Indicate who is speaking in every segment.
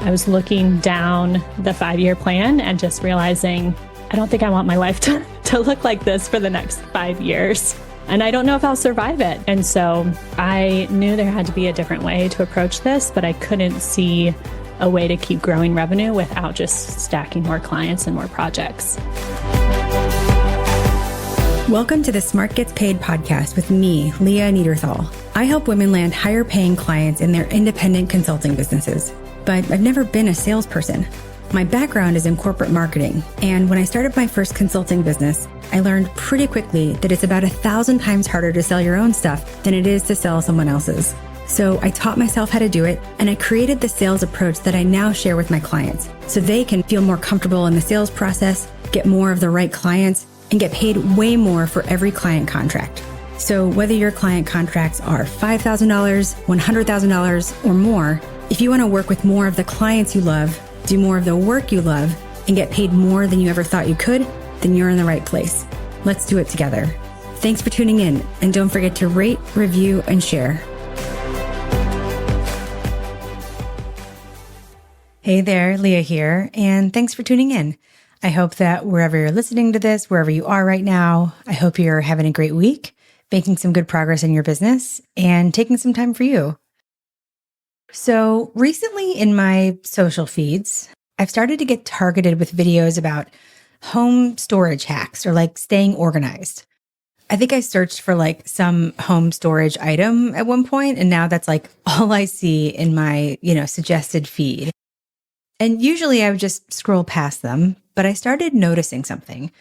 Speaker 1: I was looking down the 5-year plan and just realizing, I don't think I want my life to look like this for the next 5 years. And I don't know if I'll survive it. And so I knew there had to be a different way to approach this, but I couldn't see a way to keep growing revenue without just stacking more clients and more projects.
Speaker 2: Welcome to the Smart Gets Paid podcast with me, Leah Niederthal. I help women land higher paying clients in their independent consulting businesses, but I've never been a salesperson. My background is in corporate marketing, and when I started my first consulting business, I learned pretty quickly that it's about 1,000 times harder to sell your own stuff than it is to sell someone else's. So I taught myself how to do it, and I created the sales approach that I now share with my clients so they can feel more comfortable in the sales process, get more of the right clients, and get paid way more for every client contract. So whether your client contracts are $5,000, $100,000, or more, if you want to work with more of the clients you love, do more of the work you love, and get paid more than you ever thought you could, then you're in the right place. Let's do it together. Thanks for tuning in, and don't forget to rate, review, and share. Hey there, Leah here, and thanks for tuning in. I hope that wherever you're listening to this, wherever you are right now, I hope you're having a great week, making some good progress in your business, and taking some time for you. So recently in my social feeds, I've started to get targeted with videos about home storage hacks or like staying organized. I think I searched for like some home storage item at one point, and now that's like all I see in my, suggested feed. And usually I would just scroll past them, but I started noticing something.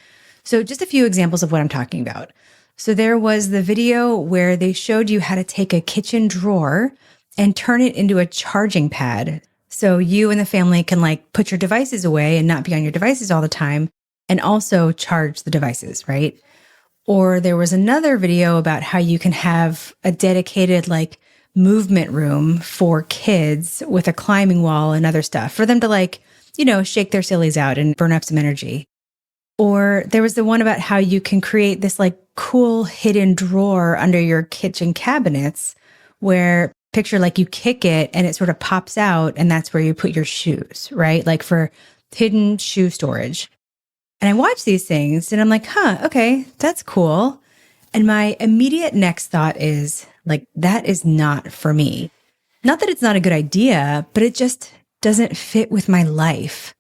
Speaker 2: So just a few examples of what I'm talking about. So there was the video where they showed you how to take a kitchen drawer and turn it into a charging pad. So you and the family can like put your devices away and not be on your devices all the time and also charge the devices, right? Or there was another video about how you can have a dedicated like movement room for kids with a climbing wall and other stuff for them to shake their sillies out and burn up some energy. Or there was the one about how you can create this like cool hidden drawer under your kitchen cabinets where picture like you kick it and it sort of pops out and that's where you put your shoes, right? Like for hidden shoe storage. And I watch these things and I'm like, okay, that's cool. And my immediate next thought is like, that is not for me. Not that it's not a good idea, but it just doesn't fit with my life.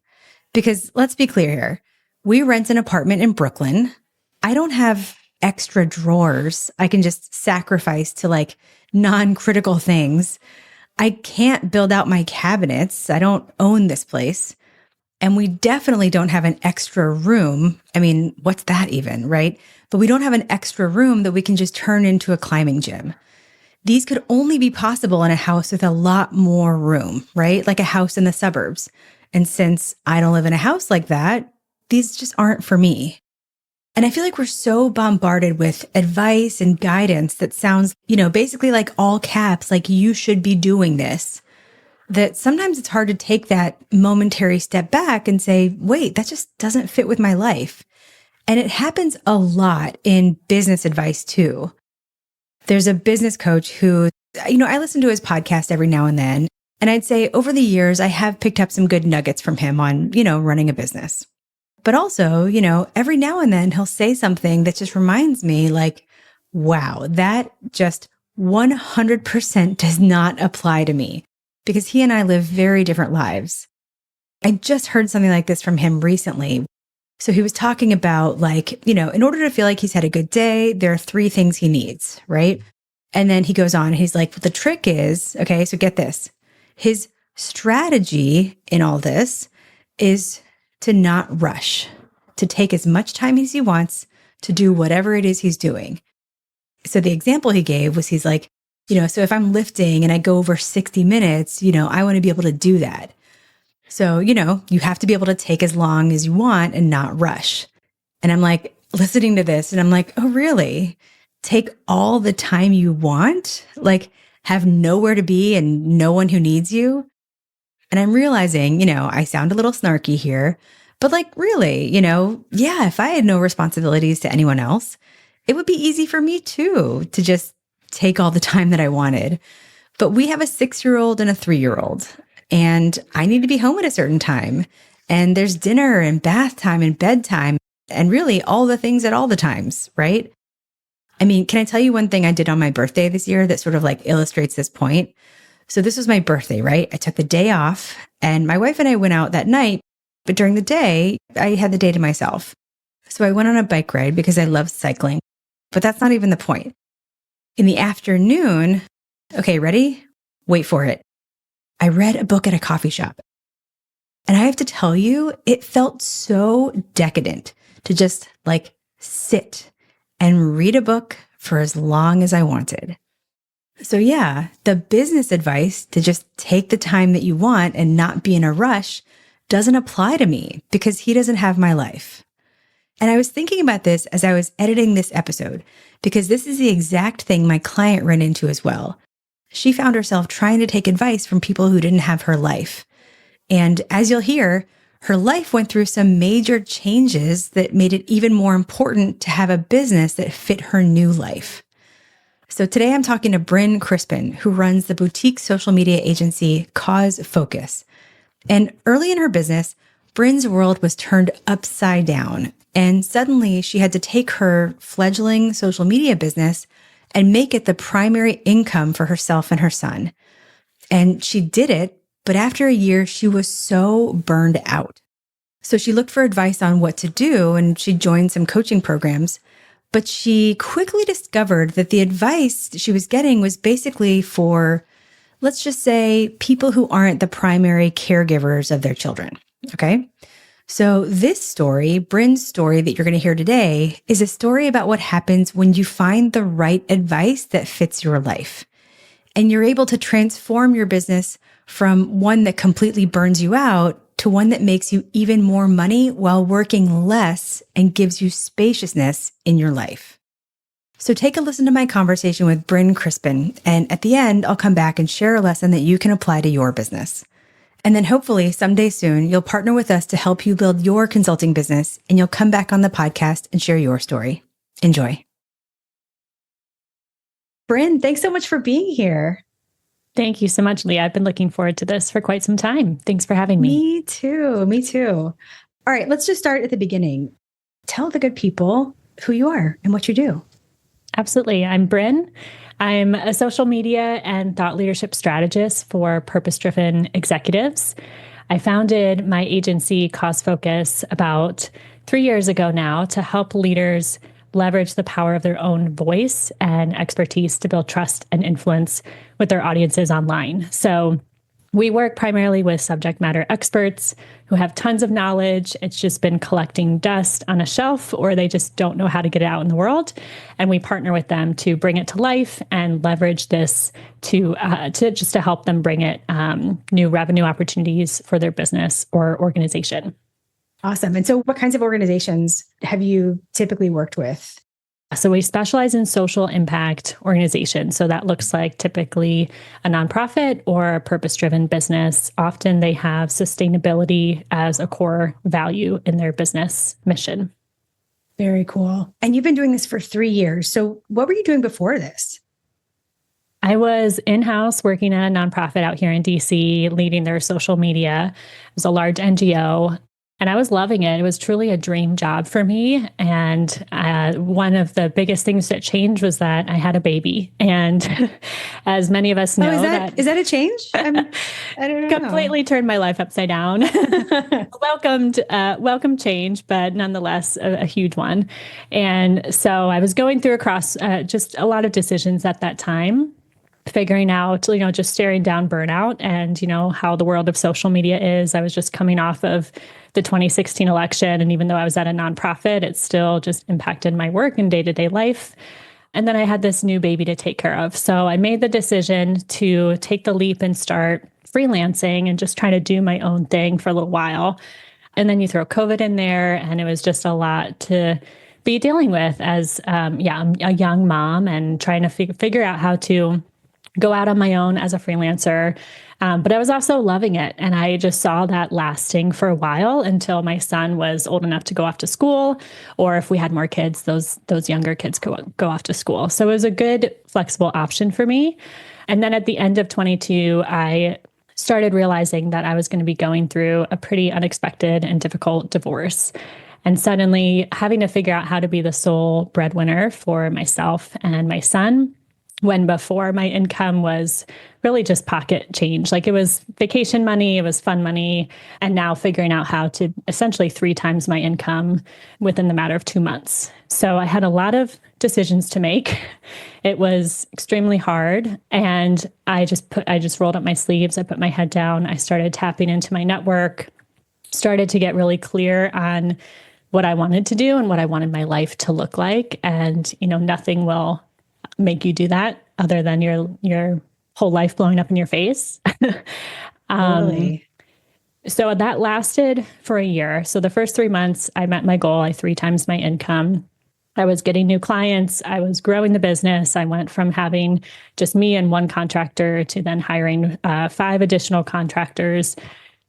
Speaker 2: Because let's be clear here. We rent an apartment in Brooklyn. I don't have extra drawers I can just sacrifice to like non-critical things. I can't build out my cabinets. I don't own this place. And we definitely don't have an extra room. I mean, what's that even, right? But we don't have an extra room that we can just turn into a climbing gym. These could only be possible in a house with a lot more room, right? Like a house in the suburbs. And since I don't live in a house like that, these just aren't for me. And I feel like we're so bombarded with advice and guidance that sounds, basically like all caps, like you should be doing this, that sometimes it's hard to take that momentary step back and say, wait, that just doesn't fit with my life. And it happens a lot in business advice too. There's a business coach who, I listen to his podcast every now and then. And I'd say over the years, I have picked up some good nuggets from him on, running a business. But also, every now and then he'll say something that just reminds me like, wow, that just 100% does not apply to me because he and I live very different lives. I just heard something like this from him recently. So he was talking about like, in order to feel like he's had a good day, there are 3 things he needs, right? And then he goes on, he's like, well, the trick is, okay, so get this. His strategy in all this is to not rush, to take as much time as he wants to do whatever it is he's doing. So the example he gave was he's like, so if I'm lifting and I go over 60 minutes, I want to be able to do that. So, you have to be able to take as long as you want and not rush. And I'm like listening to this and I'm like, oh, really? Take all the time you want? Like have nowhere to be and no one who needs you? And I'm realizing, I sound a little snarky here, but like really, yeah, if I had no responsibilities to anyone else, it would be easy for me too, to just take all the time that I wanted. But we have a 6-year-old and a 3-year-old. and I need to be home at a certain time. And there's dinner and bath time and bedtime and really all the things at all the times, right? I mean, can I tell you one thing I did on my birthday this year that sort of like illustrates this point? So this was my birthday, right? I took the day off and my wife and I went out that night, but during the day, I had the day to myself. So I went on a bike ride because I love cycling, but that's not even the point. In the afternoon, okay, ready? Wait for it. I read a book at a coffee shop. And I have to tell you, it felt so decadent to just like sit and read a book for as long as I wanted. So yeah, the business advice to just take the time that you want and not be in a rush doesn't apply to me because he doesn't have my life. And I was thinking about this as I was editing this episode because this is the exact thing my client ran into as well. She found herself trying to take advice from people who didn't have her life. And as you'll hear, her life went through some major changes that made it even more important to have a business that fit her new life. So today I'm talking to Brynne Krispin, who runs the boutique social media agency Cause Focus. And early in her business, Brynne's world was turned upside down. And suddenly she had to take her fledgling social media business and make it the primary income for herself and her son. And she did it. But after a year, she was so burned out. So she looked for advice on what to do and she joined some coaching programs. But she quickly discovered that the advice she was getting was basically for, let's just say, people who aren't the primary caregivers of their children. Okay. So this story, Brynne's story that you're going to hear today, is a story about what happens when you find the right advice that fits your life. And you're able to transform your business from one that completely burns you out to one that makes you even more money while working less and gives you spaciousness in your life. So take a listen to my conversation with Brynne Krispin, and at the end, I'll come back and share a lesson that you can apply to your business. And then hopefully someday soon, you'll partner with us to help you build your consulting business, and you'll come back on the podcast and share your story. Enjoy. Brynne, thanks so much for being here.
Speaker 1: Thank you so much, Leah. I've been looking forward to this for quite some time. Thanks for having me.
Speaker 2: Me too. Me too. All right, let's just start at the beginning. Tell the good people who you are and what you do.
Speaker 1: Absolutely. I'm Brynne. I'm a social media and thought leadership strategist for purpose-driven executives. I founded my agency, Cause Focus, about 3 years ago now to help leaders leverage the power of their own voice and expertise to build trust and influence with their audiences online. So we work primarily with subject matter experts who have tons of knowledge. It's just been collecting dust on a shelf, or they just don't know how to get it out in the world. And we partner with them to bring it to life and leverage this to help them bring it new revenue opportunities for their business or organization.
Speaker 2: Awesome. And so what kinds of organizations have you typically worked with?
Speaker 1: So we specialize in social impact organizations. So that looks like typically a nonprofit or a purpose-driven business. Often they have sustainability as a core value in their business mission.
Speaker 2: Very cool. And you've been doing this for 3 years. So what were you doing before this?
Speaker 1: I was in-house working at a nonprofit out here in DC, leading their social media. It was a large NGO. And I was loving it. It was truly a dream job for me. And one of the biggest things that changed was that I had a baby. And as many of us know,
Speaker 2: is that a change? I don't know.
Speaker 1: Completely turned my life upside down. Welcome change, but nonetheless a huge one. And so I was going through just a lot of decisions at that time, figuring out, just staring down burnout and, how the world of social media is. I was just coming off of the 2016 election. And even though I was at a nonprofit, it still just impacted my work and day-to-day life. And then I had this new baby to take care of. So I made the decision to take the leap and start freelancing and just try to do my own thing for a little while. And then you throw COVID in there, and it was just a lot to be dealing with as, I'm a young mom and trying to figure out how to go out on my own as a freelancer. But I was also loving it. And I just saw that lasting for a while until my son was old enough to go off to school, or if we had more kids, those younger kids could go off to school. So it was a good flexible option for me. And then at the end of 22, I started realizing that I was going to be going through a pretty unexpected and difficult divorce. And suddenly having to figure out how to be the sole breadwinner for myself and my son, when before my income was really just pocket change. Like it was vacation money, it was fun money, and now figuring out how to essentially 3 times my income within the matter of 2 months. So I had a lot of decisions to make. It was extremely hard. And I just rolled up my sleeves. I put my head down. I started tapping into my network, started to get really clear on what I wanted to do and what I wanted my life to look like. And, nothing will make you do that other than your whole life blowing up in your face.
Speaker 2: Totally.
Speaker 1: So that lasted for a year. So the first 3 months, I met my goal. I 3 times my income. I was getting new clients. I was growing the business. I went from having just me and one contractor to then hiring 5 additional contractors.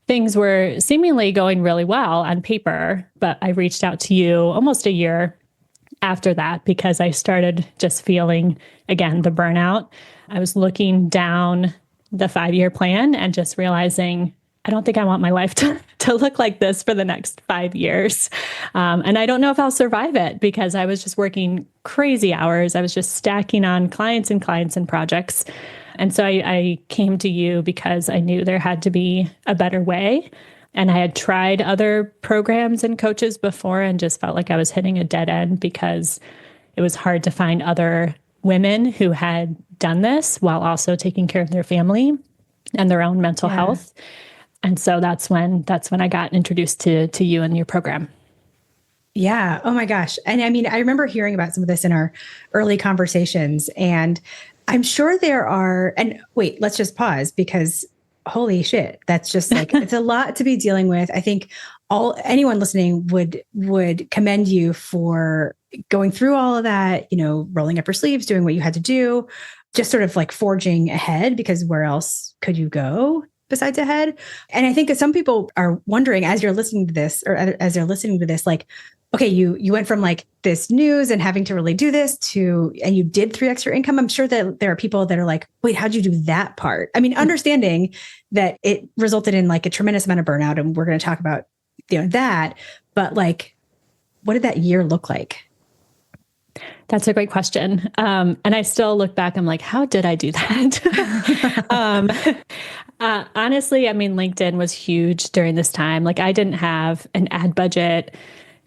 Speaker 1: Things were seemingly going really well on paper, but I reached out to you almost a year after that because I started just feeling, again, the burnout. I was looking down the 5-year plan and just realizing, I don't think I want my life to look like this for the next 5 years. And I don't know if I'll survive it because I was just working crazy hours. I was just stacking on clients and clients and projects. And so I came to you because I knew there had to be a better way. And I had tried other programs and coaches before and just felt like I was hitting a dead end because it was hard to find other women who had done this while also taking care of their family and their own mental health. And so that's when I got introduced to you and your program.
Speaker 2: Yeah. Oh my gosh. And I mean, I remember hearing about some of this in our early conversations, and I'm sure there are, and wait, let's just pause because holy shit, that's just like, it's a lot to be dealing with. I think anyone listening would commend you for going through all of that, rolling up your sleeves, doing what you had to do, just sort of like forging ahead, because where else could you go besides ahead? And I think that some people are wondering as you're listening to this, or as they're listening to this, like, okay, you went from like this news and having to really do this and you did 3x your income. I'm sure that there are people that are like, wait, how'd you do that part? I mean, understanding that it resulted in like a tremendous amount of burnout, and we're going to talk about, that, but like, what did that year look like?
Speaker 1: That's a great question. And I still look back, I'm like, how did I do that? Honestly, I mean, LinkedIn was huge during this time. Like I didn't have an ad budget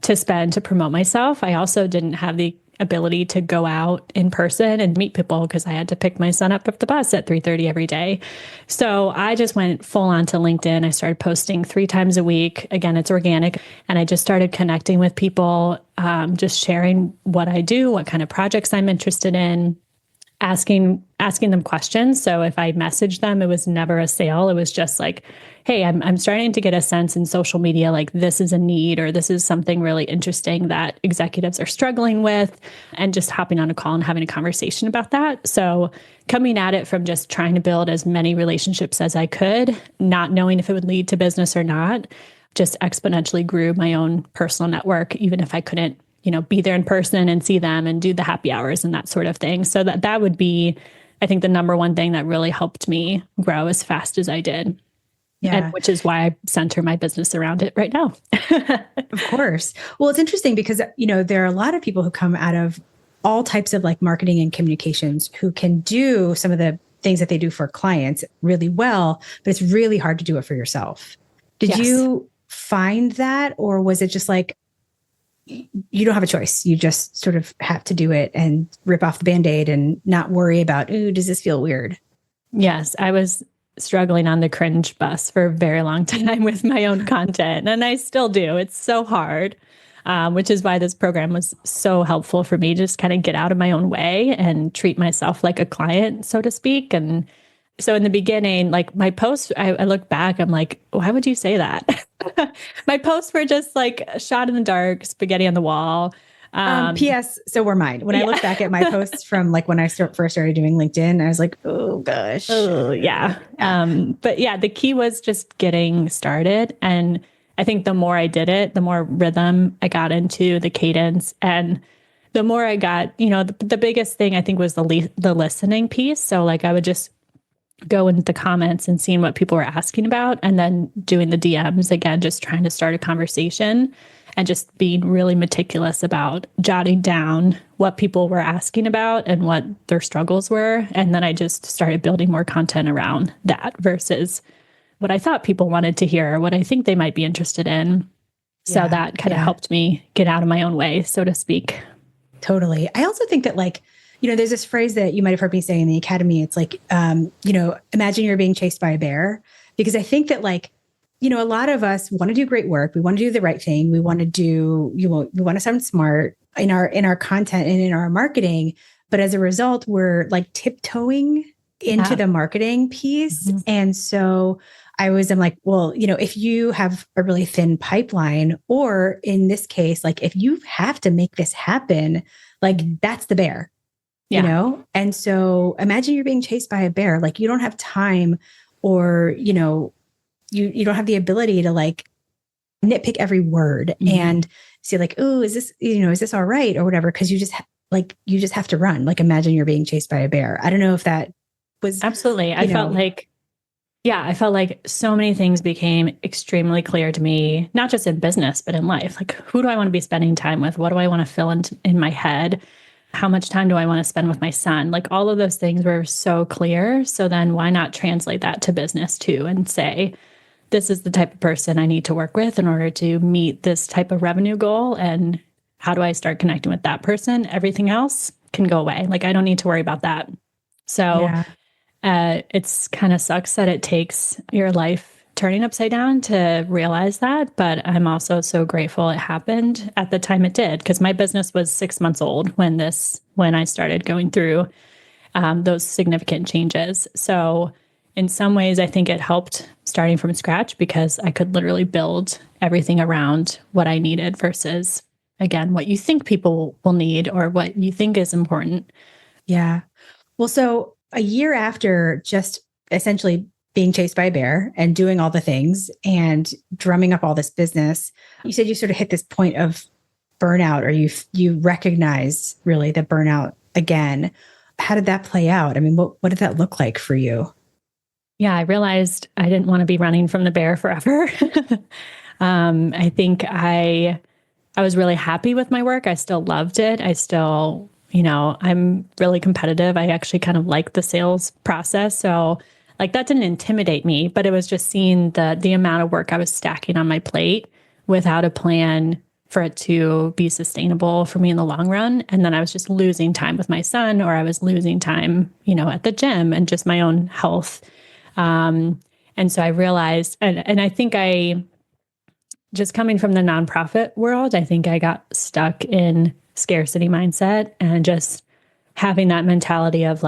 Speaker 1: to spend to promote myself. I also didn't have the ability to go out in person and meet people because I had to pick my son up at the bus at 3:30 every day. So I just went full on to LinkedIn. I started posting 3 times a week. Again, it's organic. And I just started connecting with people, just sharing what I do, what kind of projects I'm interested in, asking them questions. So if I messaged them, it was never a sale. It was just like, hey, I'm starting to get a sense in social media, like this is a need, or this is something really interesting that executives are struggling with, and just hopping on a call and having a conversation about that. So coming at it from just trying to build as many relationships as I could, not knowing if it would lead to business or not, just exponentially grew my own personal network, even if I couldn't be there in person and see them and do the happy hours and that sort of thing. So that would be, I think, the number one thing that really helped me grow as fast as I did. Yeah. And which is why I center my business around it right now.
Speaker 2: Of course. Well, it's interesting because, there are a lot of people who come out of all types of like marketing and communications who can do some of the things that they do for clients really well, but it's really hard to do it for yourself. Did you find that, or was it just like, you don't have a choice. You just sort of have to do it and rip off the Band-Aid and not worry about, ooh, does this feel weird?
Speaker 1: Yes, I was struggling on the cringe bus for a very long time with my own content. And I still do. It's so hard, which is why this program was so helpful for me to just kind of get out of my own way and treat myself like a client, so to speak. And so in the beginning, like my posts, I look back, I'm like, why would you say that? My posts were just like a shot in the dark, spaghetti on the wall.
Speaker 2: P.S. So were mine. When I look back at my posts from like when I first started doing LinkedIn, I was like, oh gosh.
Speaker 1: Oh yeah. But yeah, the key was just getting started. And I think the more I did it, the more rhythm I got into, the cadence, and the more I got, the biggest thing I think was the listening piece. So like I would just go into the comments and seeing what people were asking about, and then doing the DMs again, just trying to start a conversation and just being really meticulous about jotting down what people were asking about and what their struggles were. And then I just started building more content around that versus what I thought people wanted to hear, what I think they might be interested in. So that kind of helped me get out of my own way, so to speak.
Speaker 2: Totally. I also think that there's this phrase that you might have heard me say in the academy. It's like, imagine you're being chased by a bear, because I think that a lot of us want to do great work. We want to do the right thing. We want to we want to sound smart in our content and in our marketing. But as a result, we're tiptoeing into the marketing piece. Mm-hmm. And so I'm like, well, if you have a really thin pipeline, or in this case, if you have to make this happen, that's the bear, And so imagine you're being chased by a bear. You don't have time, or, you don't have the ability to nitpick every word and say oh, is this all right? Or whatever. Cause you just have to run. Imagine you're being chased by a bear. I don't know if that was
Speaker 1: absolutely. I felt like so many things became extremely clear to me, not just in business, but in life. Who do I want to be spending time with? What do I want to fill in my head? How much time do I want to spend with my son? All of those things were so clear. So then why not translate that to business too and say, this is the type of person I need to work with in order to meet this type of revenue goal. And how do I start connecting with that person? Everything else can go away. I don't need to worry about that. So it's kind of sucks that it takes your life turning upside down to realize that. But I'm also so grateful it happened at the time it did, because my business was 6 months old when I started going through those significant changes. So in some ways, I think it helped starting from scratch, because I could literally build everything around what I needed versus, again, what you think people will need or what you think is important.
Speaker 2: Yeah. Well, so a year after just essentially being chased by a bear and doing all the things and drumming up all this business, you said you sort of hit this point of burnout, or you recognized really the burnout again. How did that play out? I mean, what did that look like for you?
Speaker 1: Yeah, I realized I didn't want to be running from the bear forever. I think I was really happy with my work. I still loved it. I still, I'm really competitive. I actually kind of like the sales process. So that didn't intimidate me, but it was just seeing the amount of work I was stacking on my plate without a plan for it to be sustainable for me in the long run. And then I was just losing time with my son, or I was losing time, at the gym and just my own health. And so I realized, and I think just coming from the nonprofit world, I think I got stuck in scarcity mindset and just having that mentality of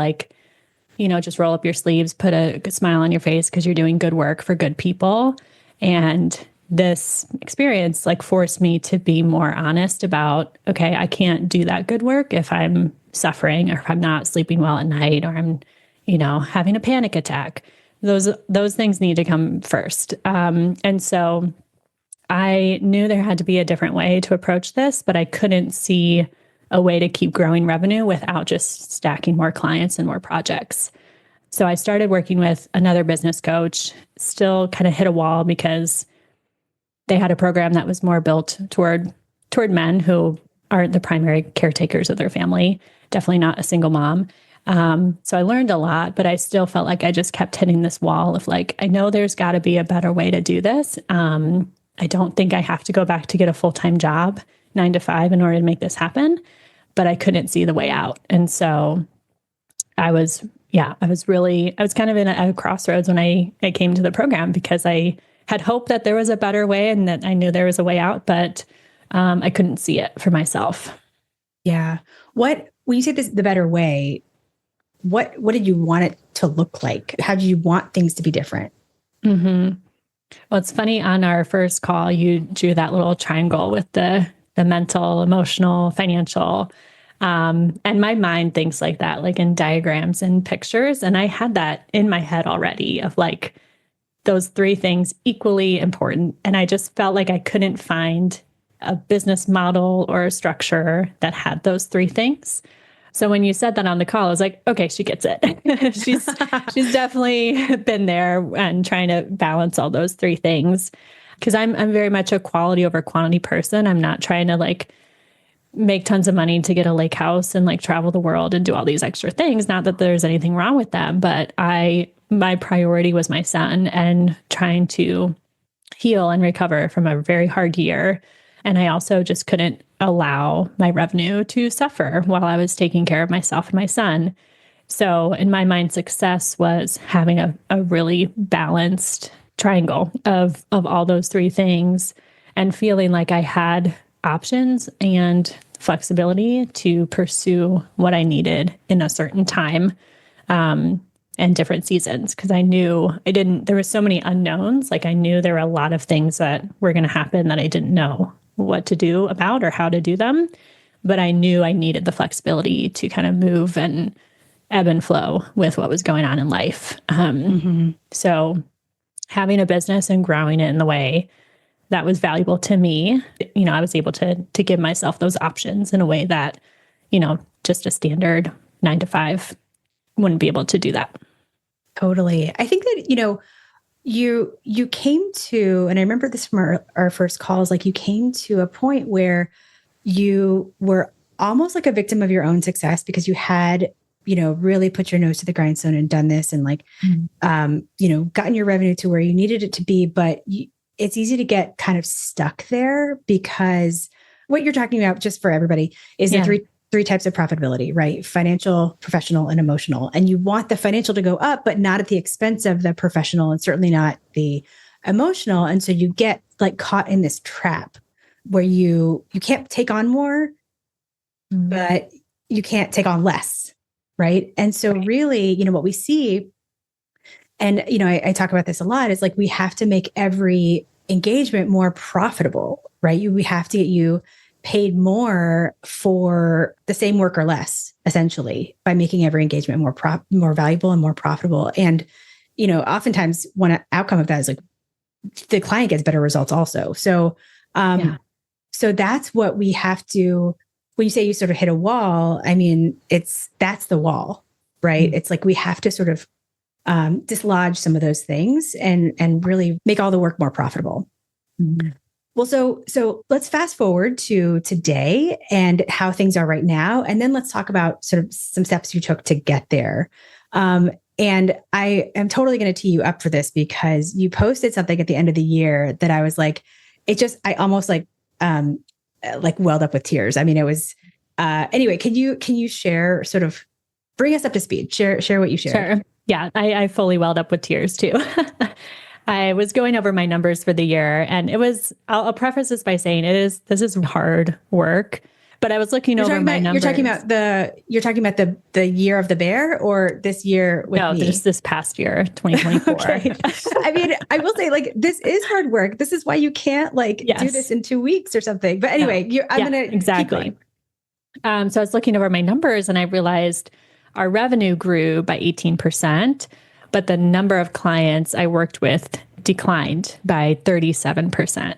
Speaker 1: just roll up your sleeves, put a smile on your face because you're doing good work for good people. And this experience forced me to be more honest about, okay, I can't do that good work if I'm suffering, or if I'm not sleeping well at night, or I'm, having a panic attack. Those things need to come first. And so I knew there had to be a different way to approach this, but I couldn't see a way to keep growing revenue without just stacking more clients and more projects. So I started working with another business coach, still kind of hit a wall because they had a program that was more built toward men who aren't the primary caretakers of their family, definitely not a single mom. So I learned a lot, but I still felt like I just kept hitting this wall of I know there's got to be a better way to do this. I don't think I have to go back to get a full-time job, 9 to 5, in order to make this happen, but I couldn't see the way out. And so I was kind of in a crossroads when I came to the program, because I had hoped that there was a better way and that I knew there was a way out, but I couldn't see it for myself.
Speaker 2: Yeah. When you say the better way, what did you want it to look like? How do you want things to be different?
Speaker 1: Mm-hmm. Well, it's funny, on our first call, you drew that little triangle with the mental, emotional, financial. And my mind thinks like that, in diagrams and pictures. And I had that in my head already of those 3 things equally important. And I just felt like I couldn't find a business model or a structure that had those 3 things. So when you said that on the call, I was like, okay, she gets it. She's definitely been there and trying to balance all those three things. Because I'm very much a quality over quantity person. I'm not trying to like make tons of money to get a lake house and like travel the world and do all these extra things. Not that there's anything wrong with them, but my priority was my son and trying to heal and recover from a very hard year. And I also just couldn't allow my revenue to suffer while I was taking care of myself and my son. So in my mind, success was having a really balanced triangle of all those three things and feeling like I had options and flexibility to pursue what I needed in a certain time and different seasons. Because I knew there were so many unknowns. Like I knew there were a lot of things that were going to happen that I didn't know what to do about or how to do them. But I knew I needed the flexibility to kind of move and ebb and flow with what was going on in life. So having a business and growing it in the way that was valuable to me, I was able to give myself those options in a way that, just a standard 9 to 5 wouldn't be able to do that.
Speaker 2: Totally. I think that, you came to, and I remember this from our first calls, like you came to a point where you were almost like a victim of your own success because you had, really put your nose to the grindstone and done this and like, gotten your revenue to where you needed it to be. But it's easy to get kind of stuck there because what you're talking about, just for everybody, is the three types of profitability, right? Financial, professional, and emotional. And you want the financial to go up, but not at the expense of the professional and certainly not the emotional. And so you get like caught in this trap where you can't take on more, but you can't take on less, right? And so really, what we see, and, I talk about this a lot, is like we have to make every engagement more profitable, right? We have to get you paid more for the same work or less, essentially, by making every engagement more valuable and more profitable. And, oftentimes one outcome of that is like the client gets better results also. So, so that's what we have to, when you say you sort of hit a wall, I mean, that's the wall, right? Mm-hmm. It's like, we have to sort of dislodge some of those things and really make all the work more profitable. Mm-hmm. Well, so let's fast forward to today and how things are right now. And then let's talk about sort of some steps you took to get there. And I am totally going to tee you up for this because you posted something at the end of the year that I was like, I almost like welled up with tears. I mean, it was, anyway, can you share, sort of bring us up to speed, share what you shared?
Speaker 1: Sure. Yeah. I fully welled up with tears too. I was going over my numbers for the year and I'll preface this by saying this is hard work, but I was looking over my numbers.
Speaker 2: You're talking about the year of the bear or this year with me?
Speaker 1: Just this past year, 2024.
Speaker 2: Okay. I mean, I will say like, this is hard work. This is why you can't do this in 2 weeks or something. But anyway, I'm going to
Speaker 1: exactly. Keep going. So I was looking over my numbers and I realized our revenue grew by 18%. But the number of clients I worked with declined by 37%.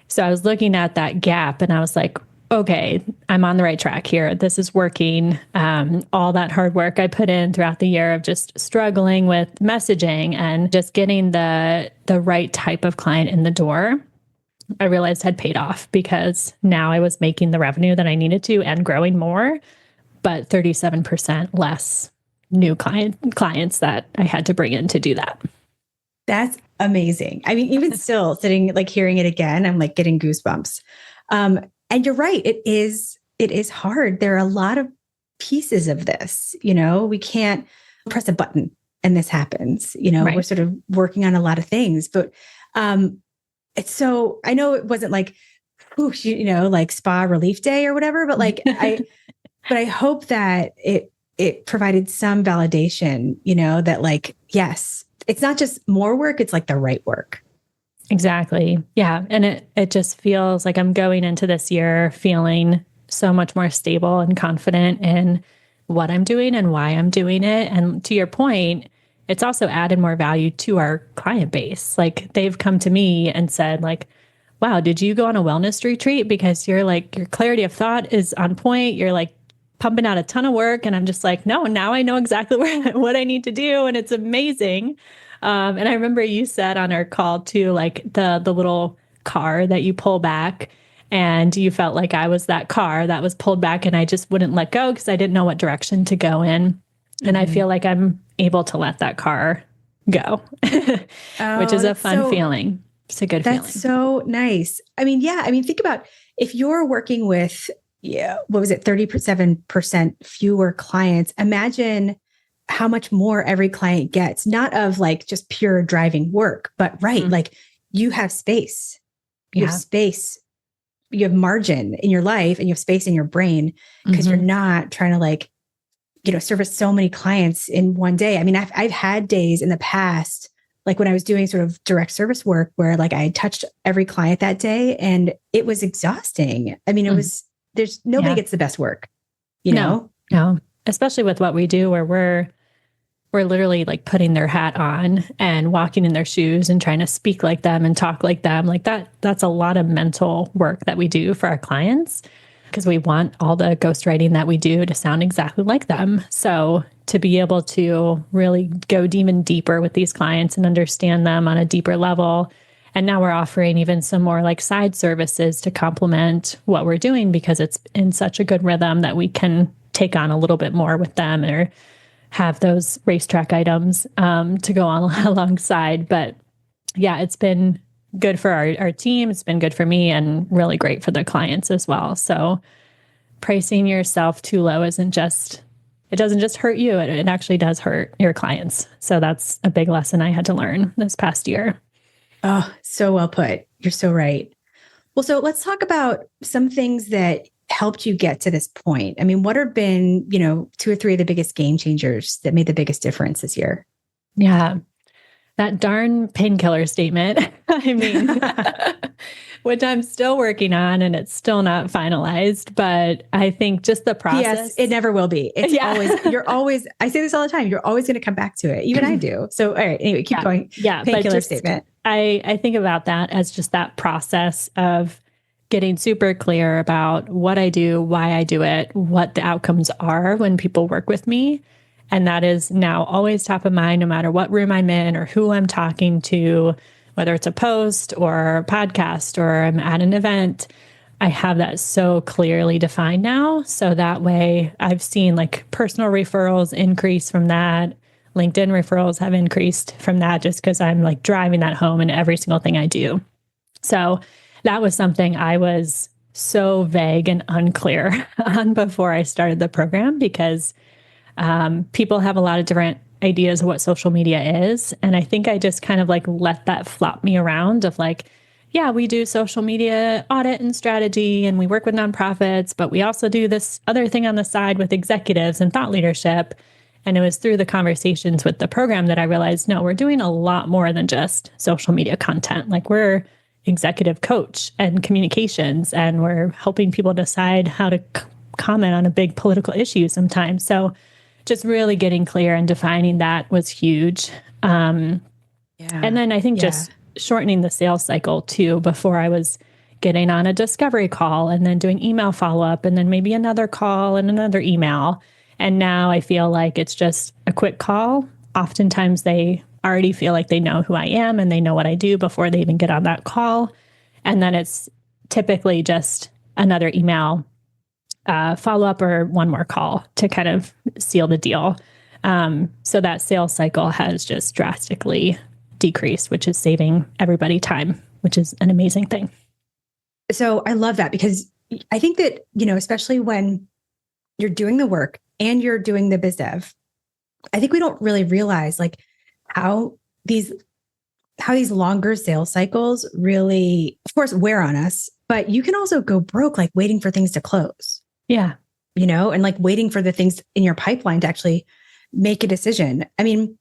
Speaker 1: So I was looking at that gap and I was like, okay, I'm on the right track here. This is working. All that hard work I put in throughout the year of just struggling with messaging and just getting the right type of client in the door, I realized had paid off because now I was making the revenue that I needed to and growing more, but 37% less new clients that I had to bring in to do that.
Speaker 2: That's amazing. I mean, even still sitting, hearing it again, I'm getting goosebumps. And you're right. It is hard. There are a lot of pieces of this, we can't press a button and this happens, right. We're sort of working on a lot of things, but, it's so, I know it wasn't spa relief day or whatever, but I hope that it provided some validation, that yes, it's not just more work, it's the right work.
Speaker 1: Exactly. Yeah. And it just feels like I'm going into this year feeling so much more stable and confident in what I'm doing and why I'm doing it. And to your point, it's also added more value to our client base. They've come to me and said wow, did you go on a wellness retreat? Because your clarity of thought is on point. You're pumping out a ton of work. And I'm just like, no, now I know exactly what I need to do. And it's amazing. And I remember you said on our call too, like the little car that you pull back, and you felt like I was that car that was pulled back and I just wouldn't let go because I didn't know what direction to go in. And I feel like I'm able to let that car go, which is a fun feeling. It's a good feeling.
Speaker 2: That's so nice. I mean, yeah. I mean, think about if you're working with, what was it, 37% fewer clients. Imagine how much more every client gets, not of like just pure driving work, but like you have space. You have space. You have margin in your life and you have space in your brain because you're not trying to like, service so many clients in one day. I mean, I've had days in the past, like when I was doing sort of direct service work where like I had touched every client that day and it was exhausting. I mean, there's nobody gets the best work, know?
Speaker 1: No, especially with what we do where we're literally like putting their hat on and walking in their shoes and trying to speak like them and talk like them. Like that's a lot of mental work that we do for our clients because we want all the ghostwriting that we do to sound exactly like them. So to be able to really go even deeper with these clients and understand them on a deeper level. And now we're offering even some more like side services to complement what we're doing because it's in such a good rhythm that we can take on a little bit more with them or have those racetrack items to go on alongside. But yeah, it's been good for our team. It's been good for me and really great for the clients as well. So pricing yourself too low it doesn't just hurt you. It actually does hurt your clients. So that's a big lesson I had to learn this past year.
Speaker 2: Oh, so well put. You're so right. Well, so let's talk about some things that helped you get to this point. I mean, what have been, 2 or 3 of the biggest game changers that made the biggest difference this year?
Speaker 1: Yeah. That darn painkiller statement. I mean, which I'm still working on and it's still not finalized, but I think just the process.
Speaker 2: Yes, it never will be. It's I say this all the time, you're always going to come back to it. Even I do. So, all right, anyway, keep going.
Speaker 1: Yeah.
Speaker 2: Painkiller statement.
Speaker 1: I think about that as just that process of getting super clear about what I do, why I do it, what the outcomes are when people work with me. And that is now always top of mind, no matter what room I'm in or who I'm talking to, whether it's a post or a podcast or I'm at an event. I have that so clearly defined now. So that way I've seen like personal referrals increase from that. LinkedIn referrals have increased from that just because I'm like driving that home in every single thing I do. So that was something I was so vague and unclear on before I started the program because people have a lot of different ideas of what social media is. And I think I just kind of like let that flop me around of like, yeah, we do social media audit and strategy and we work with nonprofits, but we also do this other thing on the side with executives and thought leadership. And it was through the conversations with the program that I realized, no, we're doing a lot more than just social media content. Like we're executive coach and communications, and we're helping people decide how to comment on a big political issue sometimes. So just really getting clear and defining that was huge. And then I think just shortening the sales cycle too. Before I was getting on a discovery call and then doing email follow-up and then maybe another call and another email. And now I feel like it's just a quick call. Oftentimes they already feel like they know who I am and they know what I do before they even get on that call. And then it's typically just another email follow-up or one more call to kind of seal the deal. So that sales cycle has just drastically decreased, which is saving everybody time, which is an amazing thing.
Speaker 2: So I love that because I think that, especially when you're doing the work and you're doing the biz dev, I think we don't really realize like how these longer sales cycles really, of course, wear on us, but you can also go broke, like waiting for things to close.
Speaker 1: Yeah.
Speaker 2: And like waiting for the things in your pipeline to actually make a decision. I mean,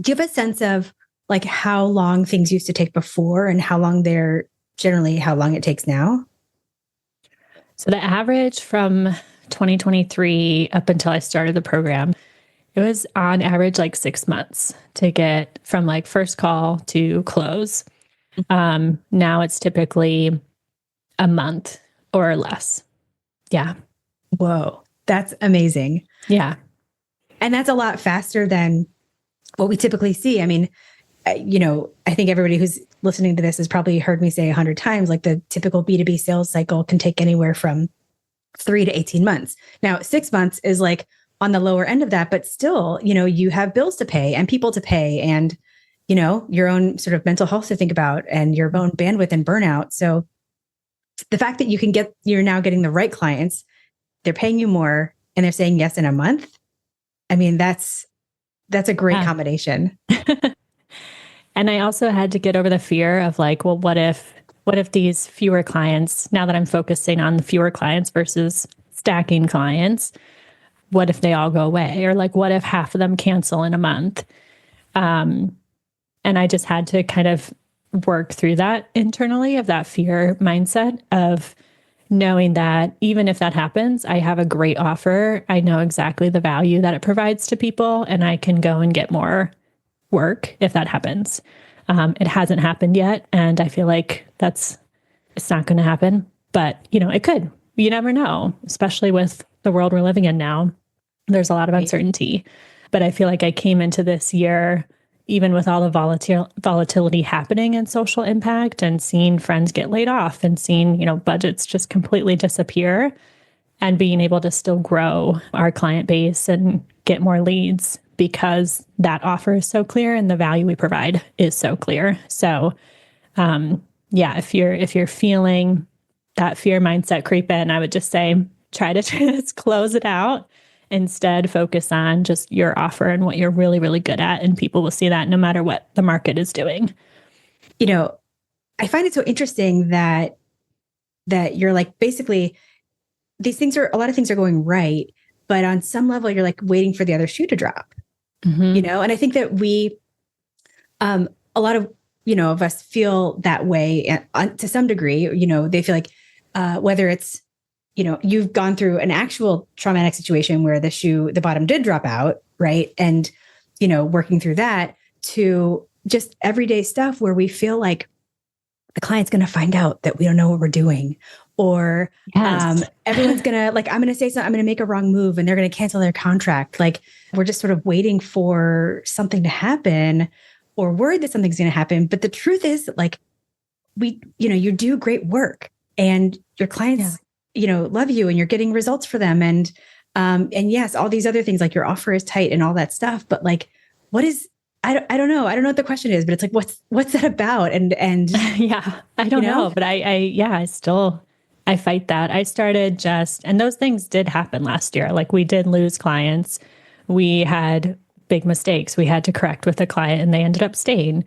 Speaker 2: do you have a sense of like how long things used to take before and how long it takes now?
Speaker 1: So the average from 2023 up until I started the program, it was on average like 6 months to get from like first call to close. Now it's typically a month or less. Yeah.
Speaker 2: Whoa. That's amazing.
Speaker 1: Yeah.
Speaker 2: And that's a lot faster than what we typically see. I mean, I think everybody who's listening to this has probably heard me say 100 times, like the typical B2B sales cycle can take anywhere from 3 to 18 months. Now, 6 months is like on the lower end of that, but still, you have bills to pay and people to pay and, your own sort of mental health to think about and your own bandwidth and burnout. So the fact that you're now getting the right clients, they're paying you more and they're saying yes in a month. I mean, that's a great combination.
Speaker 1: And I also had to get over the fear of like, well, what if these fewer clients, now that I'm focusing on the fewer clients versus stacking clients, what if they all go away? Or like, what if half of them cancel in a month? And I just had to kind of work through that internally of that fear mindset of knowing that even if that happens, I have a great offer. I know exactly the value that it provides to people, and I can go and get more work if that happens. It hasn't happened yet, and I feel like it's not going to happen, but it could. You never know, especially with the world we're living in now. There's a lot of uncertainty, but I feel like I came into this year, even with all the volatility happening in social impact and seeing friends get laid off and seeing, budgets just completely disappear, and being able to still grow our client base and get more leads because that offer is so clear and the value we provide is so clear. So, if you're feeling that fear mindset creep in, I would just say, try to just close it out. Instead, focus on just your offer and what you're really, really good at. And people will see that no matter what the market is doing.
Speaker 2: I find it so interesting that you're like, basically, a lot of things are going right, but on some level, you're like waiting for the other shoe to drop, and I think that a lot of, of us feel that way to some degree. They feel like whether it's, you've gone through an actual traumatic situation where the bottom did drop out, right? And, working through that to just everyday stuff where we feel like the client's going to find out that we don't know what we're doing, or everyone's going to I'm going to say something, I'm going to make a wrong move and they're going to cancel their contract. Like we're just sort of waiting for something to happen or worried that something's going to happen. But the truth is you do great work and your clients, love you and you're getting results for them. And yes, all these other things, like your offer is tight and all that stuff. But like, what is, I don't know. I don't know what the question is, but it's like, what's that about? And
Speaker 1: yeah, I don't know, but I fight that. I started and those things did happen last year. Like we did lose clients. We had big mistakes we had to correct with a client and they ended up staying,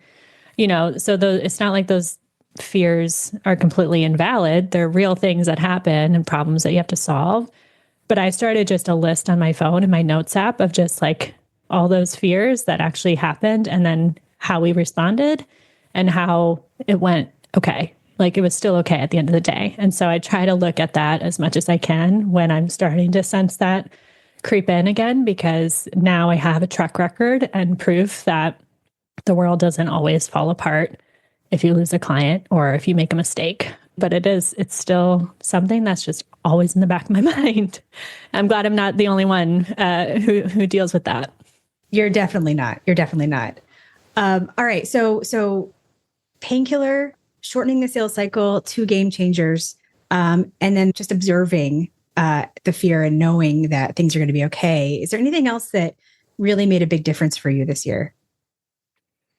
Speaker 1: so it's not like those fears are completely invalid. They're real things that happen and problems that you have to solve. But I started just a list on my phone in my notes app of just like all those fears that actually happened and then how we responded and how it went okay. Like it was still okay at the end of the day. And so I try to look at that as much as I can when I'm starting to sense that creep in again, because now I have a track record and proof that the world doesn't always fall apart if you lose a client or if you make a mistake. But it's still something that's just always in the back of my mind. I'm glad I'm not the only one who deals with that.
Speaker 2: You're definitely not. All right. So painkiller, shortening the sales cycle, 2 game changers, and then just observing the fear and knowing that things are going to be okay. Is there anything else that really made a big difference for you this year?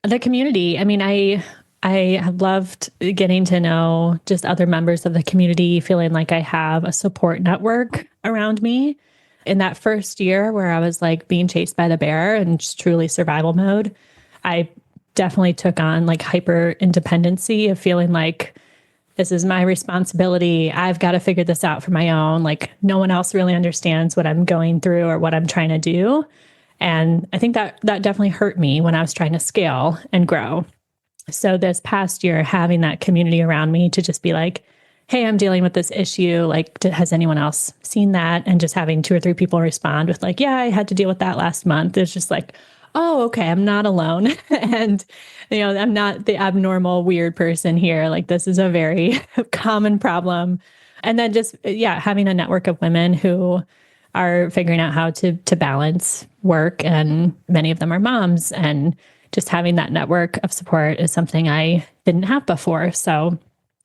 Speaker 1: The community. I mean, I have loved getting to know just other members of the community, feeling like I have a support network around me. In that first year where I was like being chased by the bear and just truly survival mode, I definitely took on like hyper independency of feeling like this is my responsibility. I've got to figure this out for my own. Like no one else really understands what I'm going through or what I'm trying to do. And I think that definitely hurt me when I was trying to scale and grow. So this past year, having that community around me to just be like, hey, I'm dealing with this issue. Like, has anyone else seen that? And just having 2 or 3 people respond with like, yeah, I had to deal with that last month. It's just like, oh, okay, I'm not alone. And, I'm not the abnormal, weird person here. Like, this is a very common problem. And then just, having a network of women who are figuring out how to balance work, and many of them are moms, and just having that network of support is something I didn't have before. So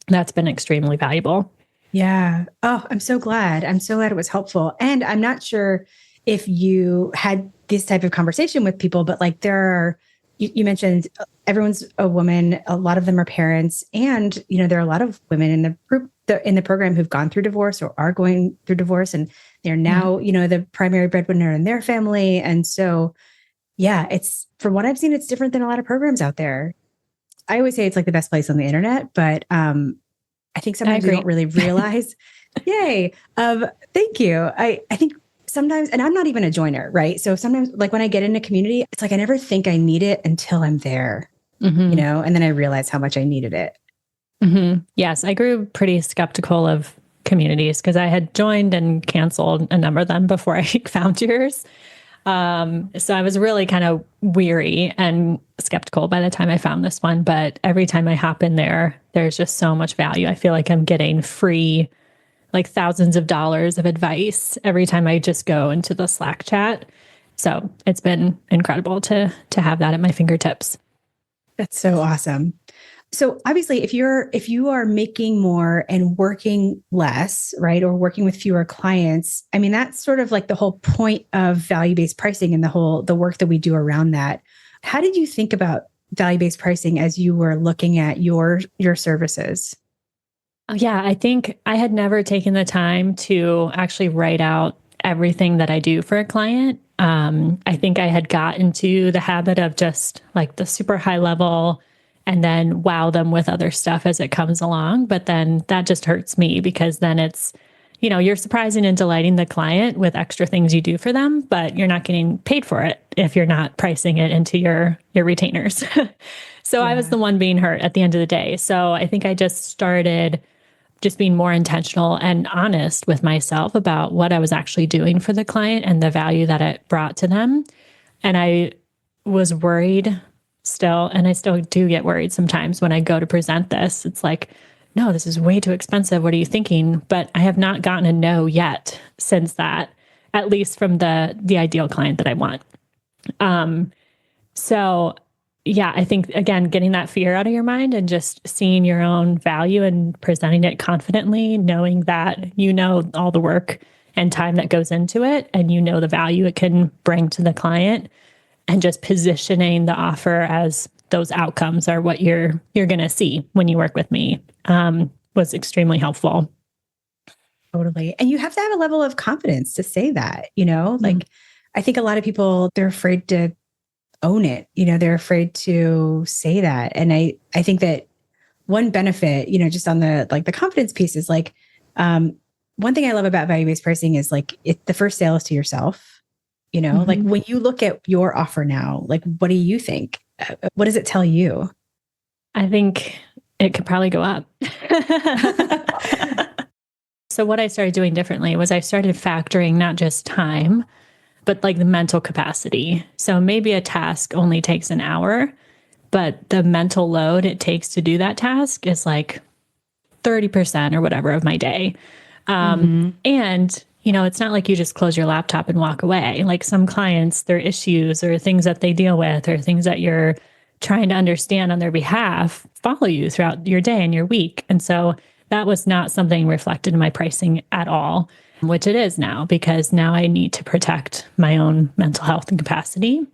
Speaker 1: that's been extremely valuable.
Speaker 2: Yeah. Oh, I'm so glad. I'm so glad it was helpful. And I'm not sure if you had this type of conversation with people, but like you mentioned everyone's a woman. A lot of them are parents. And, there are a lot of women in the group, in the program who've gone through divorce or are going through divorce. And they're now, the primary breadwinner in their family. And so, yeah, it's, from what I've seen, it's different than a lot of programs out there. I always say it's like the best place on the internet, but I think sometimes we don't really realize. Yay. Thank you. I think sometimes, and I'm not even a joiner, right? So sometimes like when I get in a community, it's like I never think I need it until I'm there, and then I realize how much I needed it.
Speaker 1: Yes, I grew pretty skeptical of communities because I had joined and canceled a number of them before I found yours. So I was really kind of weary and skeptical by the time I found this one. But every time I hop in there, there's just so much value. I feel like I'm getting free, like thousands of dollars of advice every time I just go into the Slack chat. So it's been incredible to have that at my fingertips.
Speaker 2: That's so awesome. So obviously, if you are making more and working less, right, or working with fewer clients, I mean, that's sort of like the whole point of value-based pricing and the work that we do around that. How did you think about value-based pricing as you were looking at your services?
Speaker 1: Oh, yeah, I think I had never taken the time to actually write out everything that I do for a client. I think I had got into the habit of just like the super high level and then wow them with other stuff as it comes along. But then that just hurts me because then it's, you're surprising and delighting the client with extra things you do for them, but you're not getting paid for it if you're not pricing it into your retainers. So I was the one being hurt at the end of the day. So I think I just started just being more intentional and honest with myself about what I was actually doing for the client and the value that it brought to them. And I was worried still, and I still do get worried sometimes when I go to present this. It's like, no, this is way too expensive. What are you thinking? But I have not gotten a no yet since that, at least from the ideal client that I want. So yeah, I think, again, getting that fear out of your mind and just seeing your own value and presenting it confidently, knowing that all the work and time that goes into it, and the value it can bring to the client, and just positioning the offer as those outcomes are what you're going to see when you work with me, was extremely helpful.
Speaker 2: Totally. And you have to have a level of confidence to say that, like I think a lot of people, they're afraid to own it. They're afraid to say that. And I think that one benefit, just on the confidence piece is like, one thing I love about value-based pricing is like the first sale is to yourself. Like when you look at your offer now, like, what do you think? What does it tell you?
Speaker 1: I think it could probably go up. So what I started doing differently was I started factoring not just time, but like the mental capacity. So maybe a task only takes an hour, but the mental load it takes to do that task is like 30% or whatever of my day. And, it's not like you just close your laptop and walk away. Like some clients, their issues or things that they deal with or things that you're trying to understand on their behalf follow you throughout your day and your week. And so that was not something reflected in my pricing at all, which it is now, because now I need to protect my own mental health and capacity.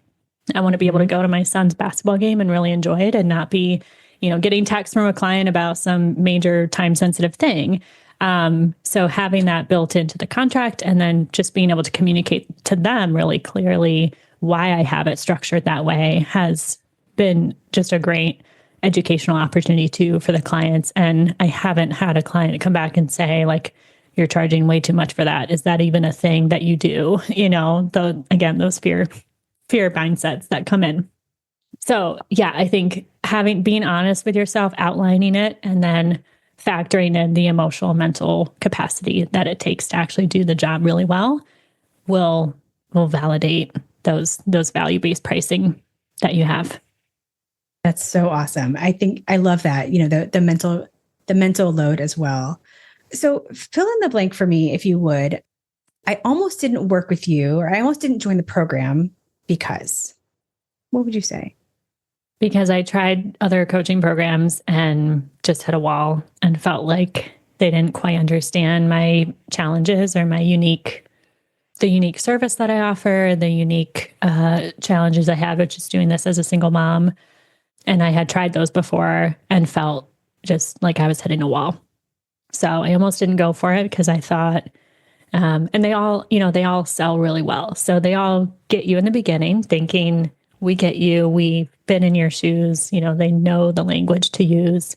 Speaker 1: I want to be able to go to my son's basketball game and really enjoy it and not be, getting texts from a client about some major time-sensitive thing. So having that built into the contract and then just being able to communicate to them really clearly why I have it structured that way has been just a great educational opportunity too for the clients. And I haven't had a client come back and say like, you're charging way too much for that. Is that even a thing that you do? Those fear mindsets that come in. So yeah, I think being honest with yourself, outlining it, and then factoring in the emotional, mental capacity that it takes to actually do the job really well will validate those value-based pricing that you have.
Speaker 2: That's so awesome. I think I love that, the mental load as well. So fill in the blank for me, if you would. I almost didn't work with you, or I almost didn't join the program because, what would you say?
Speaker 1: Because I tried other coaching programs and just hit a wall and felt like they didn't quite understand my challenges or the unique service that I offer, the unique challenges I have with just doing this as a single mom. And I had tried those before and felt just like I was hitting a wall. So I almost didn't go for it because I thought, and they all sell really well. So they all get you in the beginning thinking, we get you, we've been in your shoes, they know the language to use.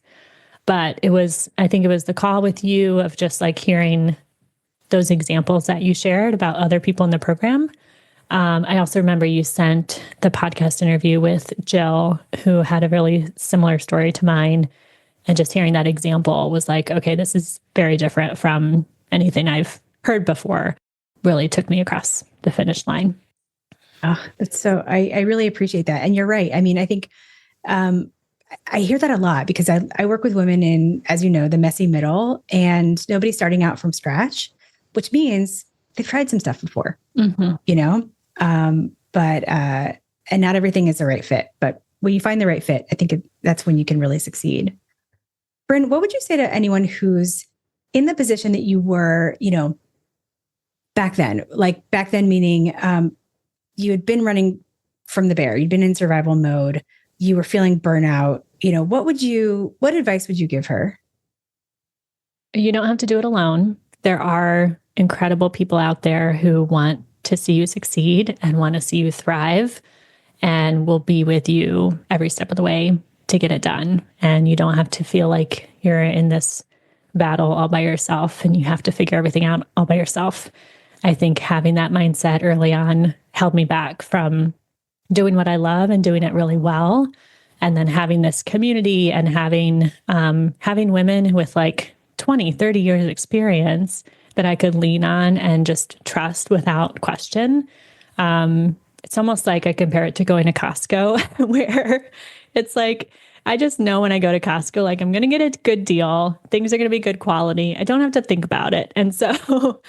Speaker 1: But I think it was the call with you of just like hearing those examples that you shared about other people in the program. I also remember you sent the podcast interview with Jill, who had a really similar story to mine. And just hearing that example was like, okay, this is very different from anything I've heard before. Really took me across the finish line.
Speaker 2: Oh, I really appreciate that. And you're right. I mean, I think I hear that a lot because I work with women in, as you know, the messy middle, and nobody's starting out from scratch, which means they've tried some stuff before, but and not everything is the right fit. But when you find the right fit, I think that's when you can really succeed. Brynne, what would you say to anyone who's in the position that you were, back then? Like back then, meaning you had been running from the bear, you'd been in survival mode, you were feeling burnout. What advice would you give her?
Speaker 1: You don't have to do it alone. There are incredible people out there who want to see you succeed and want to see you thrive and will be with you every step of the way to get it done. And you don't have to feel like you're in this battle all by yourself and you have to figure everything out all by yourself. I think having that mindset early on held me back from doing what I love and doing it really well. And then having this community and having women with like 20, 30 years of experience that I could lean on and just trust without question. It's almost like I compare it to going to Costco where it's like, I just know when I go to Costco, like I'm going to get a good deal. Things are going to be good quality. I don't have to think about it. And so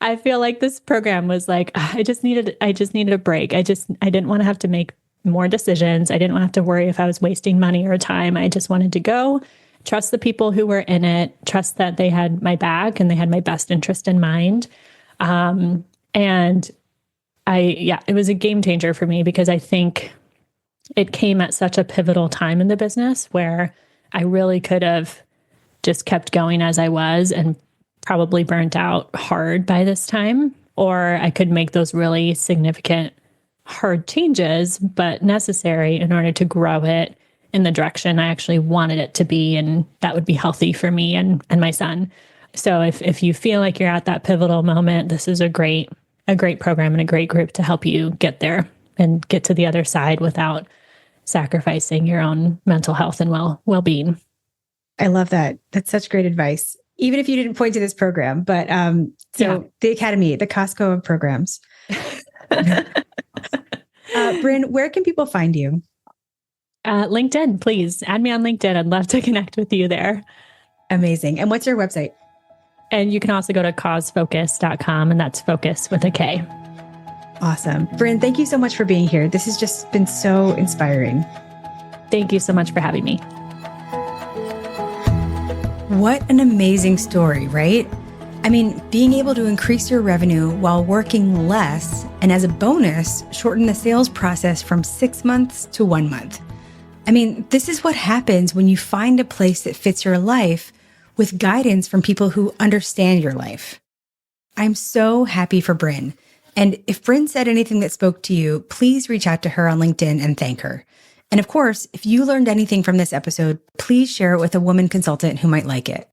Speaker 1: I feel like this program was like, I just needed a break. I didn't want to have to make more decisions. I didn't want to have to worry if I was wasting money or time. I just wanted to go trust the people who were in it, trust that they had my back and they had my best interest in mind. It was a game changer for me because I think it came at such a pivotal time in the business where I really could have just kept going as I was and probably burnt out hard by this time, or I could make those really significant, hard changes, but necessary in order to grow it in the direction I actually wanted it to be. And that would be healthy for me and my son. So if you feel like you're at that pivotal moment, this is a great program and a great group to help you get there and get to the other side without sacrificing your own mental health and well-being.
Speaker 2: I love that. That's such great advice. Even if you didn't point to this program, but the Academy, the Costco of programs. Brynne, where can people find you?
Speaker 1: LinkedIn, please add me on LinkedIn. I'd love to connect with you there.
Speaker 2: Amazing. And what's your website?
Speaker 1: And you can also go to causefocus.com, and that's focus with a K.
Speaker 2: Awesome. Brynne, thank you so much for being here. This has just been so inspiring.
Speaker 1: Thank you so much for having me.
Speaker 2: What an amazing story, right? I mean, being able to increase your revenue while working less, and as a bonus, shorten the sales process from 6 months to 1 month. I mean, this is what happens when you find a place that fits your life with guidance from people who understand your life. I'm so happy for Brynne. And if Brynne said anything that spoke to you, please reach out to her on LinkedIn and thank her. And of course, if you learned anything from this episode, please share it with a woman consultant who might like it.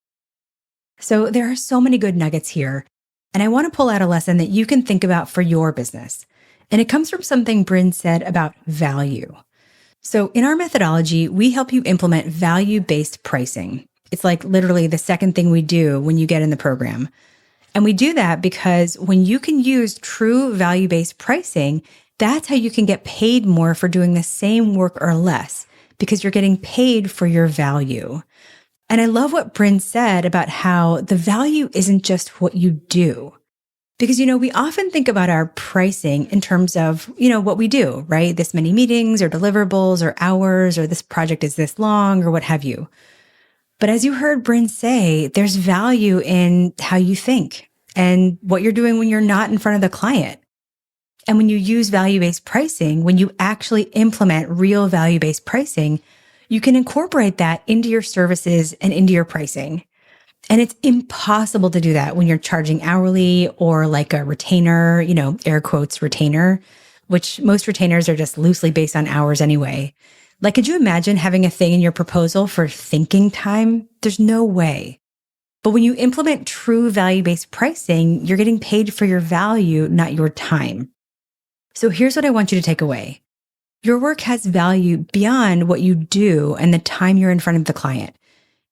Speaker 2: So there are so many good nuggets here, and I want to pull out a lesson that you can think about for your business. And it comes from something Brynne said about value. So in our methodology, we help you implement value-based pricing. It's like literally the second thing we do when you get in the program. And we do that because when you can use true value-based pricing, that's how you can get paid more for doing the same work or less, because you're getting paid for your value. And I love what Brynne said about how the value isn't just what you do. Because, we often think about our pricing in terms of, what we do, right? This many meetings or deliverables or hours, or this project is this long or what have you. But as you heard Brynne say, there's value in how you think and what you're doing when you're not in front of the client. And when you use value-based pricing, when you actually implement real value-based pricing, you can incorporate that into your services and into your pricing. And it's impossible to do that when you're charging hourly or like a retainer, air quotes retainer, which most retainers are just loosely based on hours anyway. Like, could you imagine having a thing in your proposal for thinking time? There's no way. But when you implement true value-based pricing, you're getting paid for your value, not your time. So here's what I want you to take away. Your work has value beyond what you do and the time you're in front of the client.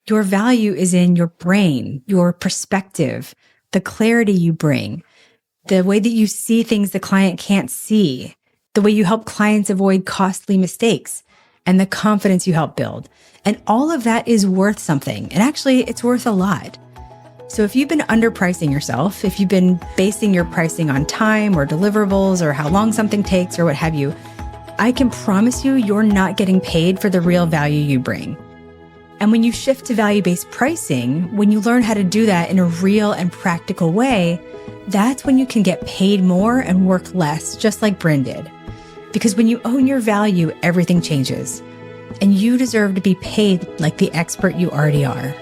Speaker 2: Your value is in your brain, your perspective, the clarity you bring, the way that you see things the client can't see, the way you help clients avoid costly mistakes, and the confidence you help build. And all of that is worth something. And actually, it's worth a lot. So if you've been underpricing yourself, if you've been basing your pricing on time or deliverables or how long something takes or what have you, I can promise you, you're not getting paid for the real value you bring. And when you shift to value-based pricing, when you learn how to do that in a real and practical way, that's when you can get paid more and work less, just like Brynne did. Because when you own your value, everything changes. And you deserve to be paid like the expert you already are.